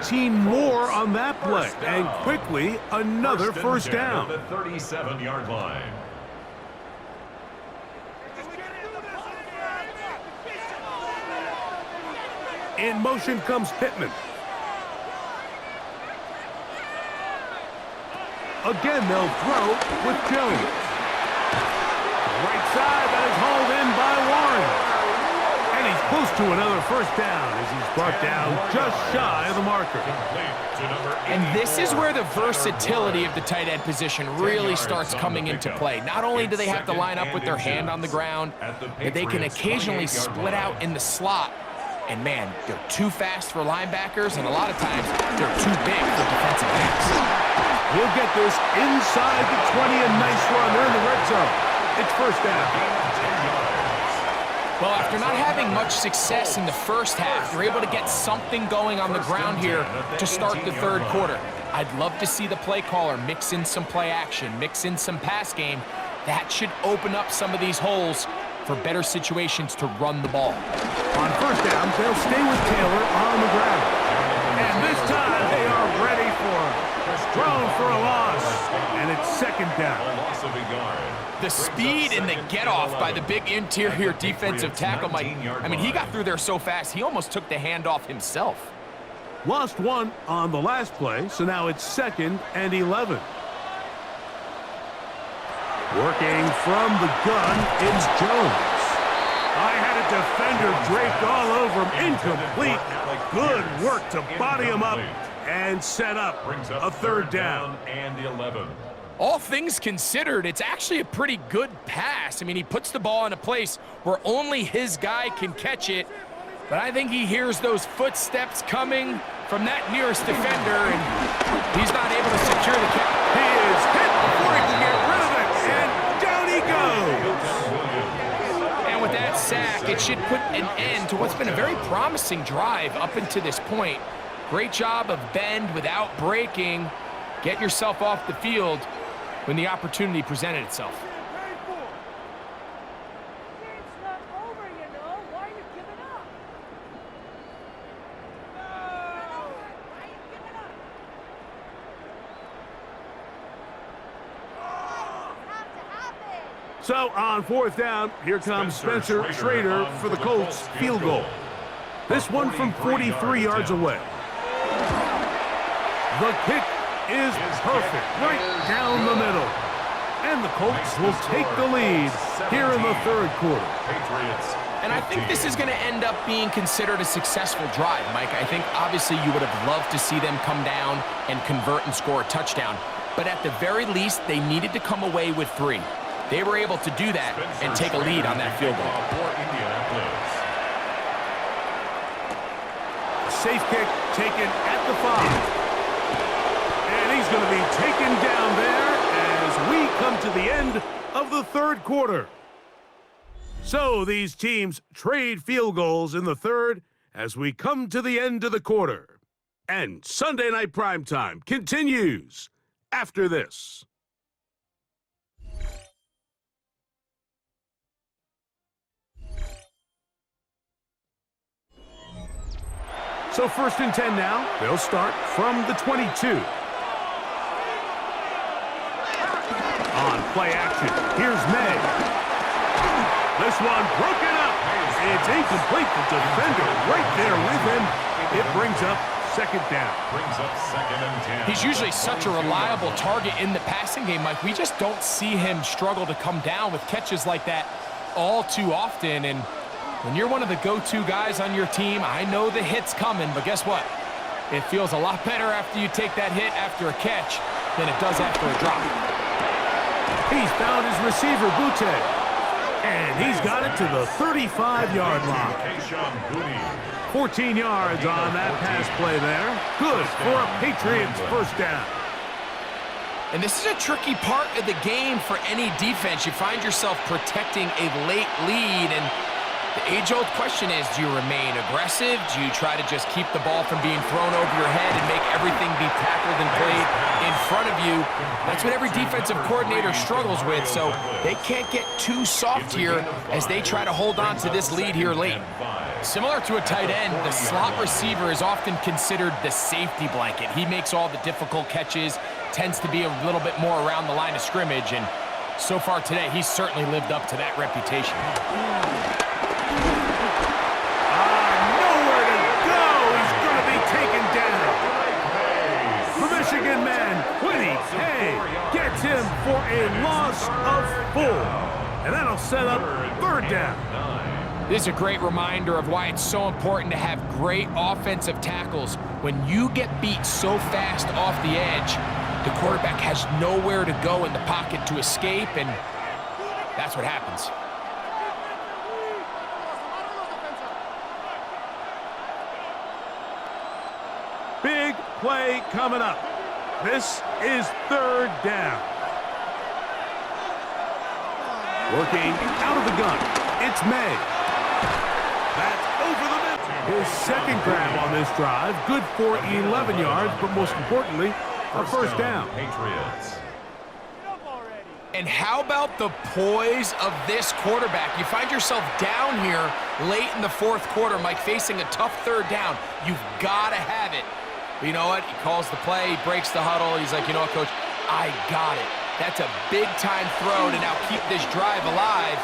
13 more on that play, and quickly another first down. The 37-yard line. In motion comes Pittman. Again, they'll throw with Jones. Right side, that is hauled in by Warren. to another first down as he's brought down just shy of the marker. And this is where the versatility of the tight end position really starts coming into play. Not only do they have to line up with their hand on the ground, but they can occasionally split out in the slot. And man, they're too fast for linebackers, and a lot of times they're too big for defensive backs. He'll get this inside the 20, a nice run. They're in the red zone. It's first down. Well, after not having much success in the first half, they're able to get something going on the ground here to start the third quarter. I'd love to see the play caller mix in some play action, mix in some pass game. That should open up some of these holes for better situations to run the ball. On first down, they'll stay with Taylor on the ground. And this time they are ready for him. Thrown for a loss, and it's second down. The speed and the get-off by the big interior defensive tackle, Mike. I mean, he got through there so fast, he almost took the handoff himself. Lost one on the last play, so now it's 2nd and 11. Working from the gun is Jones. I had a defender draped all over him. Incomplete. Good work to body him up and set up a third down. And 11. All things considered, it's actually a pretty good pass. I mean, he puts the ball in a place where only his guy can catch it. But I think he hears those footsteps coming from that nearest defender, and he's not able to secure the catch. He is hit before he can get rid of it, and down he goes. And with that sack, it should put an end to what's been a very promising drive up until this point. Great job of bend without breaking, getting yourself off the field when the opportunity presented itself. So on fourth down, here comes Spencer Schrader for the Colts field goal. This one from 43 yards away. The kick is perfect, right down the middle. And the Colts will take the lead here in the third quarter. And I think this is going to end up being considered a successful drive, Mike. I think obviously you would have loved to see them come down and convert and score a touchdown. But at the very least, they needed to come away with 3. They were able to do that and take a lead on that field goal. Safe kick taken at the 5. And he's going to be taken down there as we come to the end of the third quarter. So these teams trade field goals in the third as we come to the end of the quarter. And Sunday Night Primetime continues after this. So 1st and 10 now. They'll start from the 22. On play action, here's May. This one broken up. It's incomplete. The defender right there with him. It brings up 2nd down. Brings up 2nd and 10. He's usually such a reliable target in the passing game, Mike. We just don't see him struggle to come down with catches like that all too often. And when you're one of the go-to guys on your team, I know the hit's coming, but guess what? It feels a lot better after you take that hit after a catch than it does after a drop. He's found his receiver, Butte. And he's got it to the 35-yard line. 14 yards on that pass play there. Good for a Patriots first down. And this is a tricky part of the game for any defense. You find yourself protecting a late lead, and the age-old question is, do you remain aggressive? Do you try to just keep the ball from being thrown over your head and make everything be tackled and played in front of you? That's what every defensive coordinator struggles with, so they can't get too soft here as they try to hold on to this lead here late. Similar to a tight end, the slot receiver is often considered the safety blanket. He makes all the difficult catches, tends to be a little bit more around the line of scrimmage, and so far today, he's certainly lived up to that reputation. Nowhere to go. He's going to be taken down. The Michigan man, Quinny Hay, gets him for a loss of 4. And that'll set up 3rd down. This is a great reminder of why it's so important to have great offensive tackles. When you get beat so fast off the edge, the quarterback has nowhere to go in the pocket to escape, and that's what happens. Big play coming up. This is third down. Working out of the gun. It's May. That's over the middle. His second grab on this drive. Good for 11 yards, but most importantly, a first down. Patriots. And how about the poise of this quarterback? You find yourself down here late in the fourth quarter, Mike, facing a tough third down. You've got to have it. But you know what? He calls the play, he breaks the huddle. He's like, you know what, Coach? I got it. That's a big-time throw to now keep this drive alive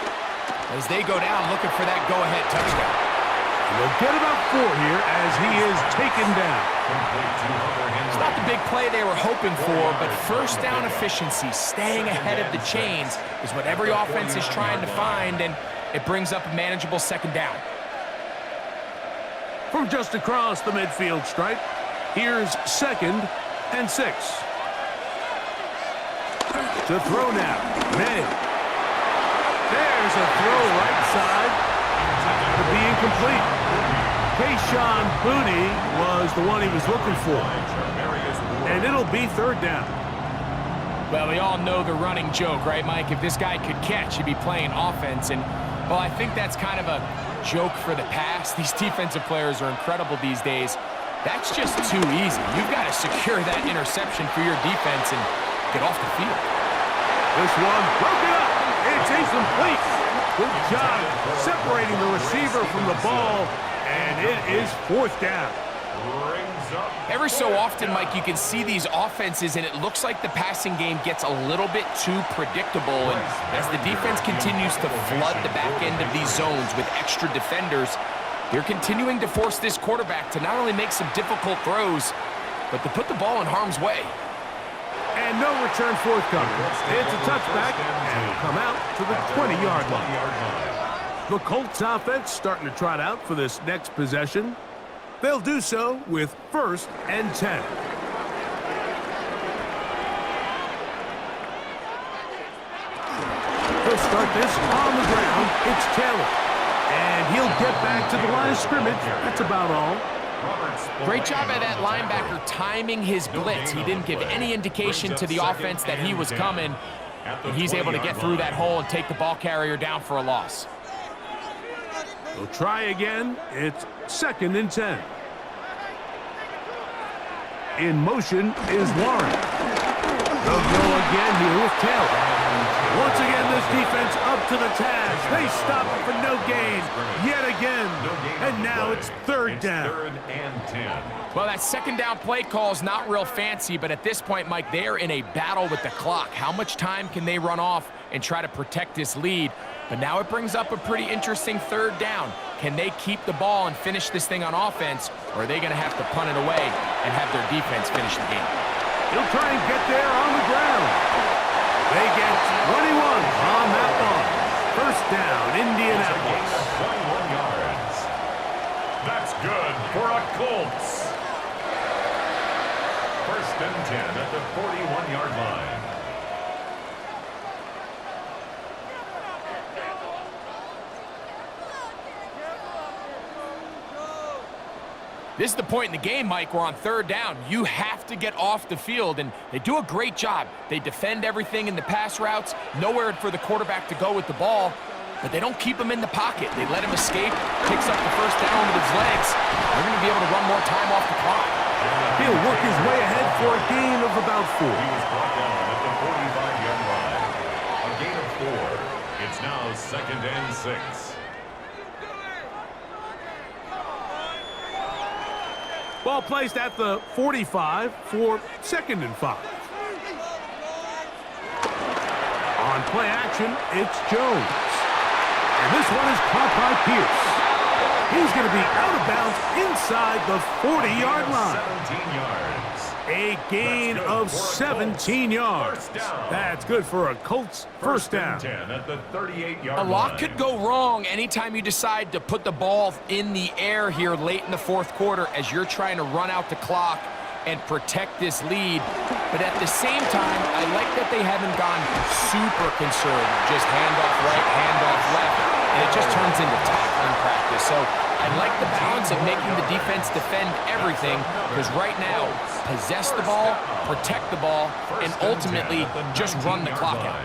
as they go down looking for that go-ahead touchdown. They'll get about 4 here as he is taken down. It's not the big play they were hoping for, but first down efficiency, staying ahead of the chains, is what every offense is trying to find, and it brings up a manageable second down. From just across the midfield stripe, here's 2nd and 6. To throw now, May. There's a throw right side. To be incomplete. Kayshawn Booty was the one he was looking for. And it'll be third down. Well, we all know the running joke, right, Mike? If this guy could catch, he'd be playing offense. And, well, I think that's kind of a joke for the past. These defensive players are incredible these days. That's just too easy. You've got to secure that interception for your defense and get off the field. This one broken up. It's incomplete. Good job separating the receiver from the ball, and it is fourth down. Every so often, Mike, you can see these offenses, and it looks like the passing game gets a little bit too predictable. And as the defense continues to flood the back end of these zones with extra defenders, they're continuing to force this quarterback to not only make some difficult throws, but to put the ball in harm's way. And no return forthcoming. It's a touchback, and it'll come out to the 20-yard line. The Colts offense starting to trot out for this next possession. They'll do so with 1st and 10. He'll start this on the ground. It's Taylor. And he'll get back to the line of scrimmage. That's about all. Great job by that linebacker timing his blitz. He didn't give any indication to the offense that he was coming. And he's able to get through that hole and take the ball carrier down for a loss. We'll try again. It's 2nd and 10. In motion is Warren. They'll go again here with Taylor. Once again, this defense up to the task. They stop it for no gain yet again. And now it's third down. 3rd and 10. Well, that second down play call is not real fancy, but at this point, Mike, they're in a battle with the clock. How much time can they run off and try to protect this lead? But now it brings up a pretty interesting third down. Can they keep the ball and finish this thing on offense, or are they going to have to punt it away and have their defense finish the game? He'll try and get there on the ground. They get 21 on that one. First down, Indianapolis. 21 yards. That's good for a Colts. 1st and 10 at the 41-yard line. This is the point in the game, Mike, where on third down, you have to get off the field, and they do a great job. They defend everything in the pass routes, nowhere for the quarterback to go with the ball, but they don't keep him in the pocket. They let him escape, picks up the first down with his legs. They're going to be able to run more time off the clock. He'll work his way ahead for a gain of about 4. He was brought down at the 45-yard line. A gain of 4. It's now 2nd and 6. Ball placed at the 45 for 2nd and 5. On play action, it's Jones. And this one is caught by Pierce. He's going to be out of bounds inside the 40-yard line. 17 yards. A gain of 17 yards. That's good for a Colts first down. 10 at the 38-yard A lot line. could go wrong anytime you decide to put the ball in the air here late in the fourth quarter as you're trying to run out the clock and protect this lead. But at the same time, I like that they haven't gone super conservative. Just handoff right, handoff left, and it just turns into tackling practice. So I like the balance of making the defense defend everything, because right now, possess the ball, protect the ball, and ultimately just run the clock out.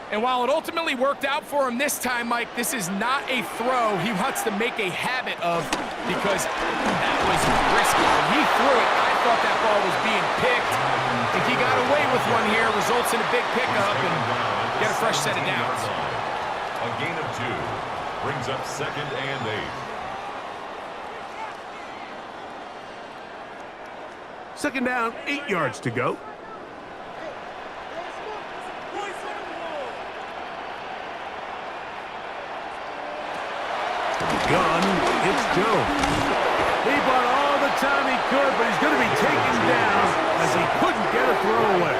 And while it ultimately worked out for him this time, Mike, this is not a throw he wants to make a habit of, because that was risky. When he threw it, I thought that ball was being picked. I think he got away with one here, results in a big pickup, and get a fresh set of downs. A gain of 2 brings up 2nd and 8. Second down, 8 yards to go. Gun, it's Jones. He bought all the time he could, but he's going to be taken down as he couldn't get a throw away.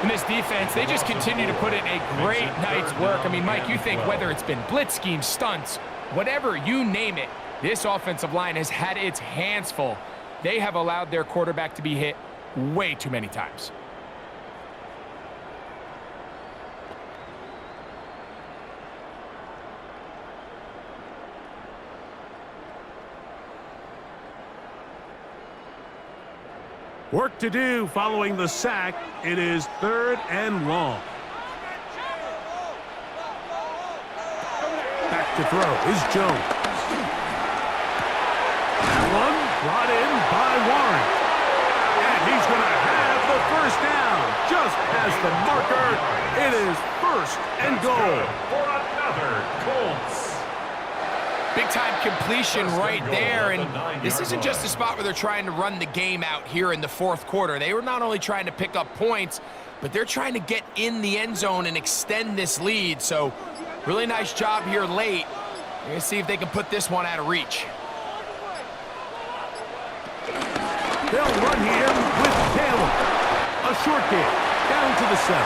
In this defense, they just continue to put in a great night's work. I mean, Mike, you think whether it's been blitz schemes, stunts, whatever, you name it, this offensive line has had its hands full. They have allowed their quarterback to be hit way too many times. Work to do following the sack. It is 3rd and long. Back to throw is Jones. That one brought in by Warren. And he's going to have the first down. Just past the marker. It is 1st and goal. For another Colts. Big-time completion right there, and this isn't just a spot where they're trying to run the game out here in the fourth quarter. They were not only trying to pick up points, but they're trying to get in the end zone and extend this lead. So, really nice job here late. We're going to see if they can put this one out of reach. They'll run here with Taylor. A short game, down to the 7.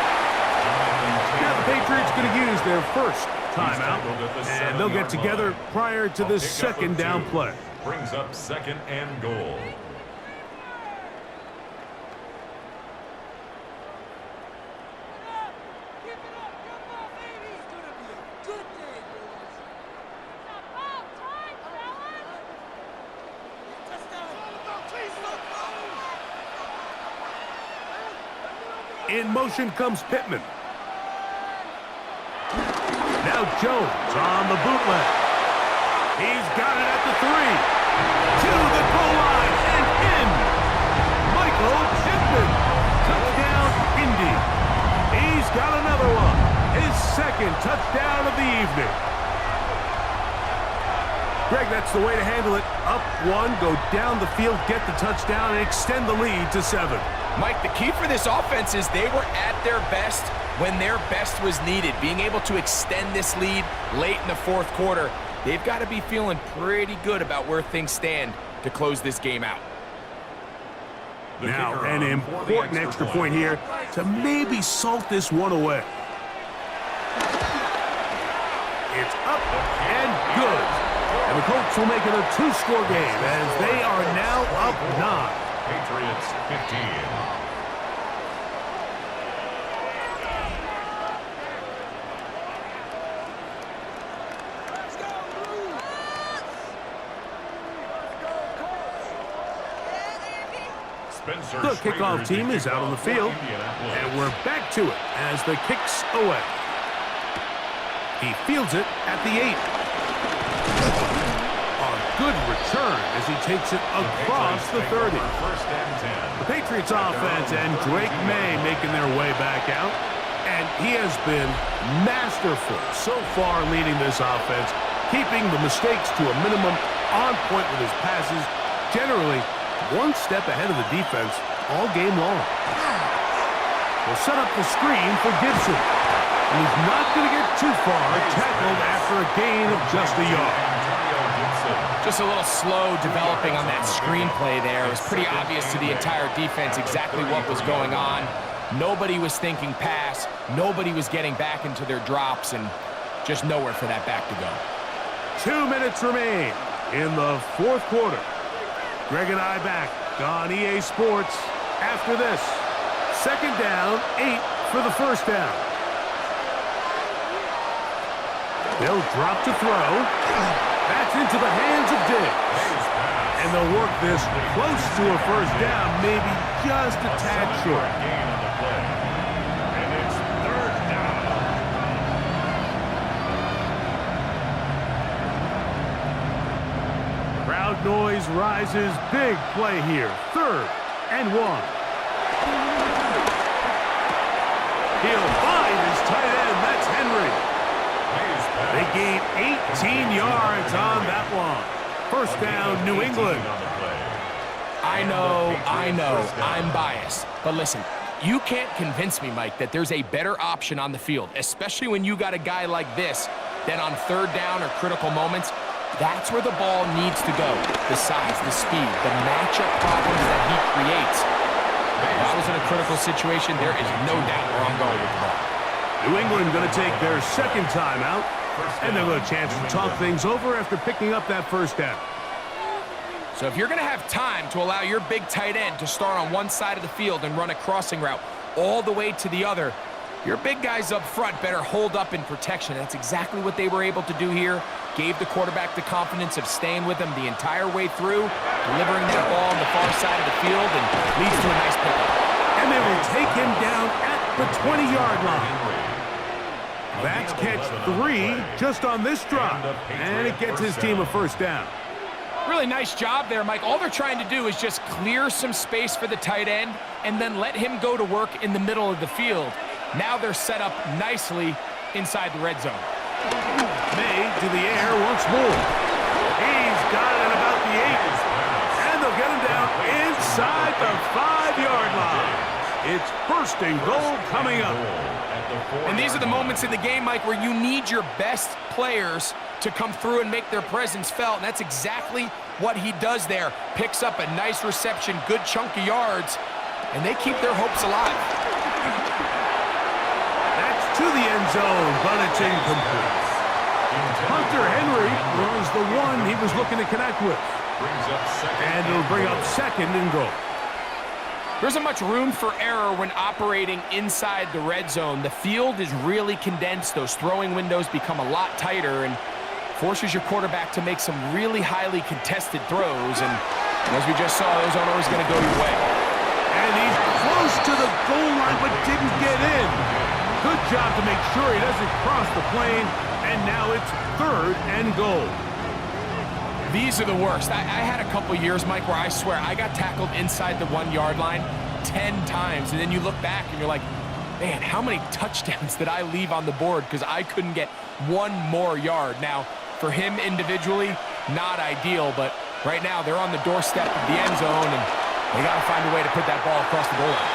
Now the Patriots going to use their first timeout, and they'll get together prior to the 2nd down play. Brings up 2nd and goal. In motion comes Pittman. Now Jones on the bootleg. He's got it at the 3. To the goal line and in. Michael Pittman. Touchdown, Indy. He's got another one. His 2nd touchdown of the evening. Greg, that's the way to handle it. Up 1, go down the field, get the touchdown, and extend the lead to 7. Mike, the key for this offense is they were at their best when their best was needed. Being able to extend this lead late in the fourth quarter, they've got to be feeling pretty good about where things stand to close this game out. Now, an important extra point here to maybe salt this one away. It's up and good. And the Colts will make it a 2-score game as they are now up 9. Patriots 15. The kickoff team is out on the field, and we're back to it as the kick's away. He fields it at the 8. A good return as he takes it across the 30. The Patriots offense and Drake May making their way back out, and he has been masterful so far leading this offense, keeping the mistakes to a minimum, on point with his passes, generally one step ahead of the defense all game long. We'll set up the screen for Gibson. And he's not going to get too far, tackled after a gain of just a yard. Just a little slow developing on that screenplay there. It was pretty obvious to the entire defense exactly what was going on. Nobody was thinking pass. Nobody was getting back into their drops, and just nowhere for that back to go. 2 minutes remain in the fourth quarter. Greg and I back on EA Sports after this. Second down, 8 for the first down. They'll drop to throw. That's into the hands of Diggs. And they'll work this close to a first down, maybe just a tad short. And it's third down. Crowd noise rises. Big play here. 3rd and 1. He'll find his tight end. That's Henry. They gain 18 yards on that one. First down, New England. I know, I'm biased. But listen, you can't convince me, Mike, that there's a better option on the field, especially when you got a guy like this, than on third down or critical moments. That's where the ball needs to go. The size, the speed, the matchup problems that he creates. If I was in a critical situation, there is no doubt where I'm going with the ball. New England going to take their second timeout, and they'll get a chance to talk things over after picking up that first down. So if you're going to have time to allow your big tight end to start on one side of the field and run a crossing route all the way to the other, your big guys up front better hold up in protection. That's exactly what they were able to do here. Gave the quarterback the confidence of staying with him the entire way through, delivering that ball on the far side of the field, and leads to a nice pickup. And they will take him down at the 20-yard line. That's catch 3 just on this drop, and it gets his team a first down. Really nice job there, Mike. All they're trying to do is just clear some space for the tight end and then let him go to work in the middle of the field. Now they're set up nicely inside the red zone. May to the air once more. He's got it at about the 8, and they'll get him down inside the 5-yard line. It's 1st and goal coming up. And these are the moments in the game, Mike, where you need your best players to come through and make their presence felt. And that's exactly what he does there. Picks up a nice reception, good chunk of yards, and they keep their hopes alive. That's to the end zone, but it's incomplete. Hunter Henry was the one he was looking to connect with. And it'll bring up 2nd and goal. There isn't much room for error when operating inside the red zone. The field is really condensed. Those throwing windows become a lot tighter and forces your quarterback to make some really highly contested throws. And as we just saw, those aren't always going to go your way. And he's close to the goal line but didn't get in. Good job to make sure he doesn't cross the plane. And now it's 3rd and goal. These are the worst. I had a couple years, Mike, where I swear I got tackled inside the 1-yard line 10 times. And then you look back and you're like, man, how many touchdowns did I leave on the board because I couldn't get one more yard? Now, for him individually, not ideal, but right now they're on the doorstep of the end zone, and they got to find a way to put that ball across the goal line.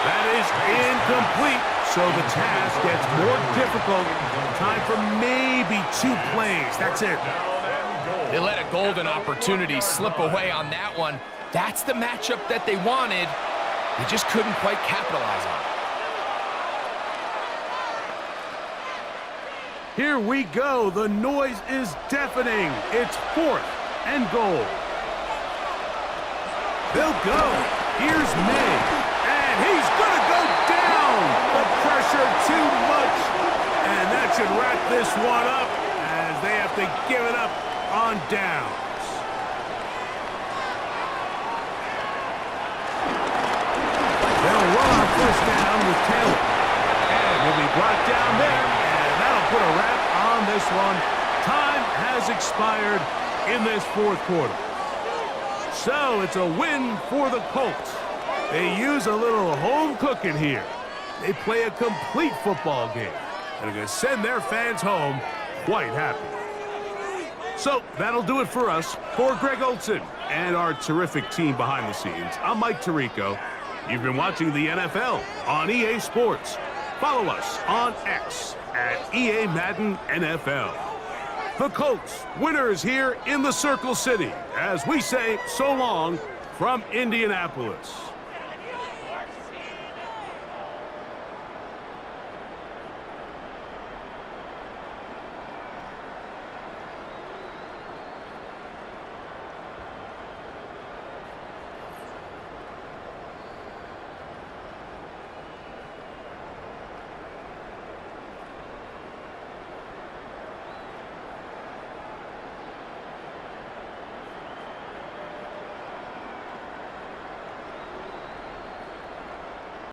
That is incomplete, so the task gets more difficult. Time for maybe 2 plays. That's it. They let a golden opportunity slip away on that one. That's the matchup that they wanted. They just couldn't quite capitalize on it. Here we go. The noise is deafening. It's 4th and goal. They'll go. Here's May. And he's going to go down. The pressure too much. And that should wrap this one up as they have to give it up on downs. They'll run on first down with Taylor. And he'll be brought down there. And that'll put a wrap on this one. Time has expired in this 4th quarter. So it's a win for the Colts. They use a little home cooking here. They play a complete football game. And are going to send their fans home quite happy. So that'll do it for us. For Greg Olson and our terrific team behind the scenes, I'm Mike Tirico. You've been watching the NFL on EA Sports. Follow us on X at EA Madden NFL. The Colts, winners here in the Circle City, as we say so long from Indianapolis.